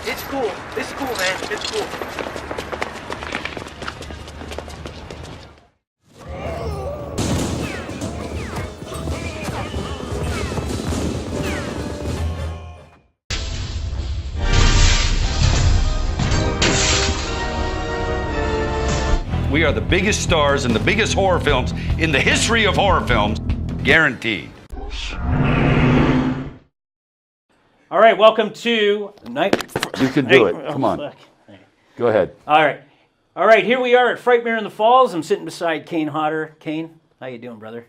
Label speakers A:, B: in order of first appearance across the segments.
A: It's cool. It's cool, man. It's cool.
B: We are the biggest stars in the biggest horror films in the history of horror films, guaranteed.
C: All right, welcome to night.
B: You can do it. Come on.
C: Fuck.
B: Go ahead.
C: All right. Here we are at Frightmare in the Falls. I'm sitting beside Kane Hodder. Kane, how you doing, brother?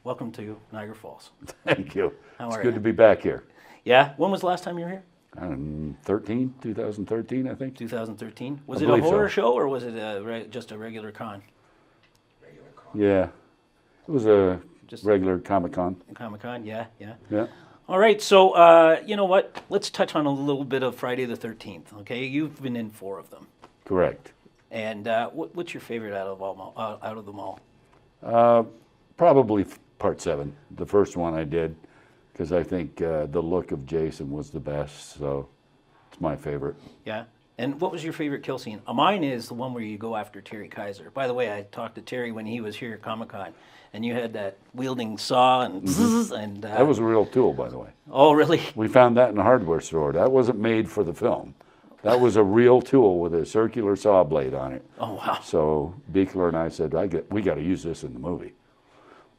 C: Welcome to Niagara Falls.
B: Thank you.
C: How
B: it's
C: are
B: good
C: you?
B: to be back here.
C: Yeah. When was the last time you were here?
B: 2013, I think.
C: 2013. Was
B: I
C: it a
B: believe
C: horror
B: so.
C: show or was it just a regular con?
B: Yeah. It was a regular Comic-Con.
C: Comic-Con. Yeah.
B: Yeah.
C: All right, so you know what? Let's touch on a little bit of Friday the 13th. Okay, you've been in 4 of them,
B: Correct.
C: and what's your favorite out of them all?
B: Probably part 7. The first one I did, because I think the look of Jason was the best, so it's my favorite.
C: Yeah. And what was your favorite kill scene? Mine is the one where you go after Terry Kaiser. By the way, I talked to Terry when he was here at Comic-Con, and you had that wielding saw and and
B: That was a real tool, by the way.
C: oh, really?
B: We found that in a hardware store. That wasn't made for the film. That was a real tool with a circular saw blade on it.
C: Oh, wow.
B: So Beekler and I said, we got to use this in the movie.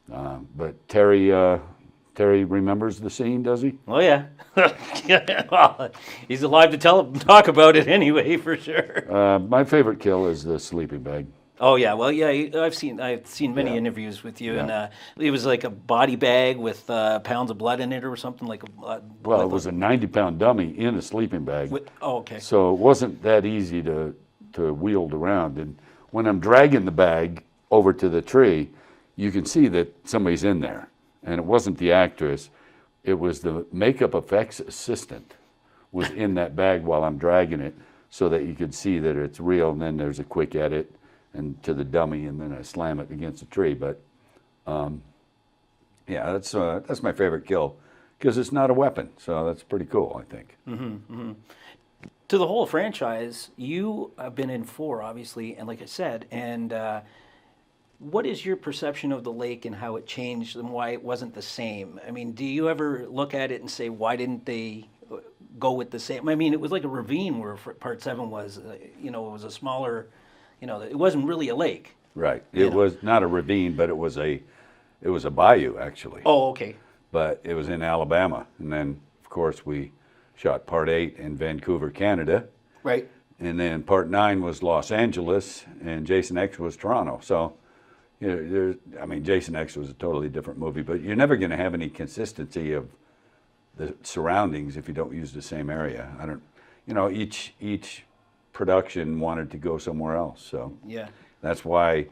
B: But Terry remembers the scene, does he?
C: Oh, yeah. Well, he's alive to talk about it anyway, for sure.
B: My favorite kill is the sleeping bag.
C: Oh yeah, well yeah, I've seen many interviews with you, and it was like a body bag with pounds of blood in it or something like.
B: Well, it was a 90-pound dummy in a sleeping bag.
C: Oh, okay.
B: So it wasn't that easy to wield around. And when I'm dragging the bag over to the tree, you can see that somebody's in there. And it wasn't the actress, it was the makeup effects assistant was in that bag while I'm dragging it so that you could see that it's real. And then there's a quick edit and to the dummy, and then I slam it against the tree. But yeah, that's my favorite kill because it's not a weapon, so that's pretty cool, I think.
C: To the whole franchise, you have been in 4, obviously, and like I said, and what is your perception of the lake and how it changed and why it wasn't the same? I mean, do you ever look at it and say, why didn't they go with the same? I mean, it was like a ravine where part 7 was, it was a smaller. It wasn't really a lake.
B: Right. It was not a ravine, but it was a bayou, actually.
C: Oh, okay.
B: But it was in Alabama. And then, of course, we shot part 8 in Vancouver, Canada.
C: Right.
B: And then part 9 was Los Angeles, and Jason X was Toronto. So, Jason X was a totally different movie, but you're never going to have any consistency of the surroundings if you don't use the same area. Each production wanted to go somewhere else, so
C: yeah,
B: that's why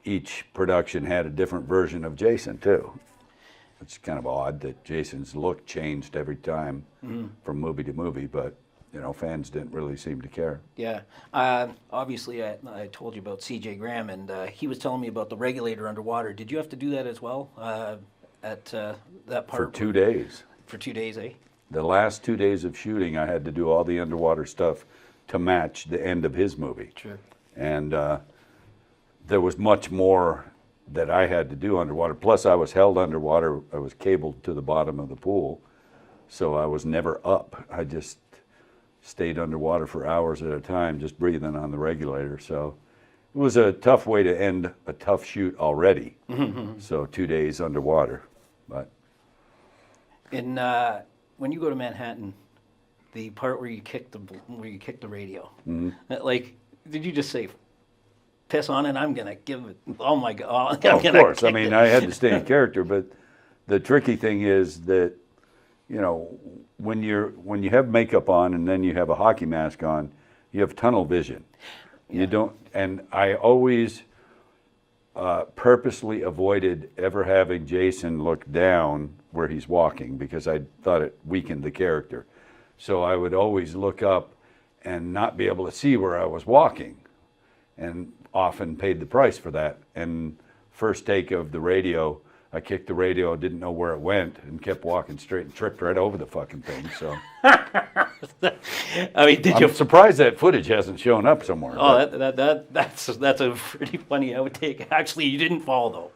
B: each production had a different version of Jason too. It's kind of odd that Jason's look changed every time from movie to movie, but fans didn't really seem to care.
C: Yeah, obviously I told you about C.J. Graham, and he was telling me about the regulator underwater. Did you have to do that as well at that part?
B: For 2 days.
C: For 2 days, eh?
B: The last 2 days of shooting, I had to do all the underwater stuff to match the end of his movie.
C: Sure.
B: And there was much more that I had to do underwater. Plus, I was held underwater. I was cabled to the bottom of the pool, so I was never up. I just stayed underwater for hours at a time, just breathing on the regulator. So it was a tough way to end a tough shoot already. So 2 days underwater. But
C: when you go to Manhattan, the part where you kick the radio, like, did you just say, "Piss on it"? I'm gonna give it. Oh my God!
B: of course. I mean, I had to stay in character, but the tricky thing is that, when you have makeup on and then you have a hockey mask on, you have tunnel vision. Yeah. You don't, and I always purposely avoided ever having Jason look down where he's walking because I thought it weakened the character. So I would always look up and not be able to see where I was walking, and often paid the price for that. And first take of the radio, I kicked the radio, didn't know where it went, and kept walking straight and tripped right over the fucking thing. So
C: I mean, did you?
B: I'm surprised that footage hasn't shown up somewhere.
C: Oh, that's a pretty funny outtake. Actually, you didn't fall though.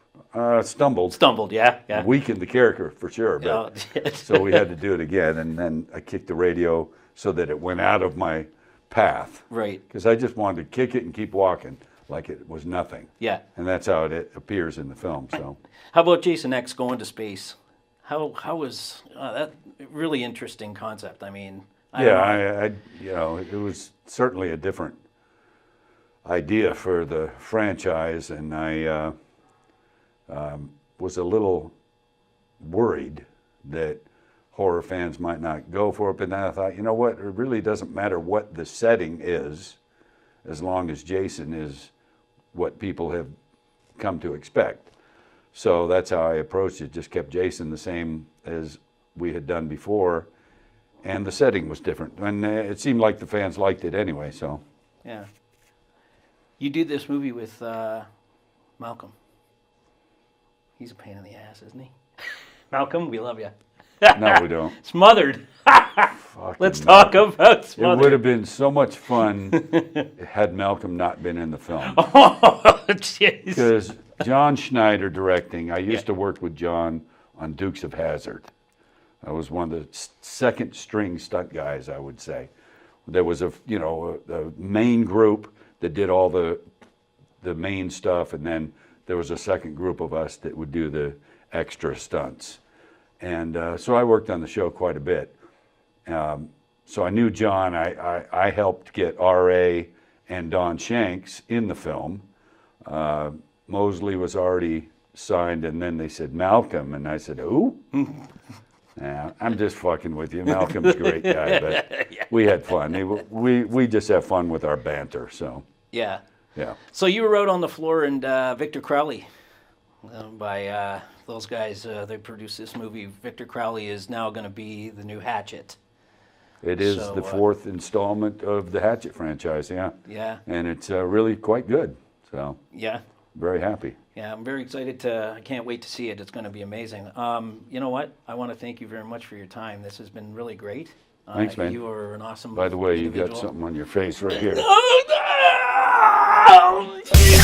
B: Stumbled.
C: Stumbled, yeah, yeah.
B: Weakened the character for sure. But,
C: Oh,
B: so we had to do it again, and then I kicked the radio so that it went out of my path.
C: Right.
B: Because I just wanted to kick it and keep walking like it was nothing.
C: Yeah.
B: And that's how it appears in the film. So.
C: How about Jason X going to space? How was that? Really interesting concept. I mean.
B: I it was certainly a different idea for the franchise, and I was a little worried that horror fans might not go for it, but then I thought, you know what, it really doesn't matter what the setting is, as long as Jason is what people have come to expect. So that's how I approached it, just kept Jason the same as we had done before, and the setting was different, and it seemed like the fans liked it anyway, so.
C: Yeah. You do this movie with Malcolm. He's a pain in the ass, isn't he? Malcolm, we love you.
B: No, we don't.
C: Smothered. Let's talk about
B: It
C: Smothered.
B: would have been so much fun had Malcolm not been in the film.
C: Oh, jeez.
B: Because John Schneider directing, I used to work with John on Dukes of Hazzard. I was one of the second string stunt guys, I would say. There was a main group that did all the main stuff, and then there was a second group of us that would do the extra stunts. And so I worked on the show quite a bit. So I knew John. I helped get R.A. and Don Shanks in the film. Mosley was already signed, and then they said Malcolm, and I said, who? Nah, I'm just fucking with you. Malcolm's a great guy, but we had fun. We just have fun with our banter, so.
C: Yeah.
B: Yeah.
C: So you were out on the floor, and Victor Crowley, by those guys, they produced this movie. Victor Crowley is now going to be the new Hatchet.
B: It is
C: So,
B: the fourth installment of the Hatchet franchise, yeah.
C: Yeah.
B: And it's really quite good, so
C: Yeah.
B: very happy.
C: Yeah, I'm very excited I can't wait to see it. It's going to be amazing. You know what? I want to thank you very much for your time. This has been really great.
B: Thanks, man.
C: You are an awesome
B: By the way, you got
C: individual.
B: something on your face right here.
C: Oh, no!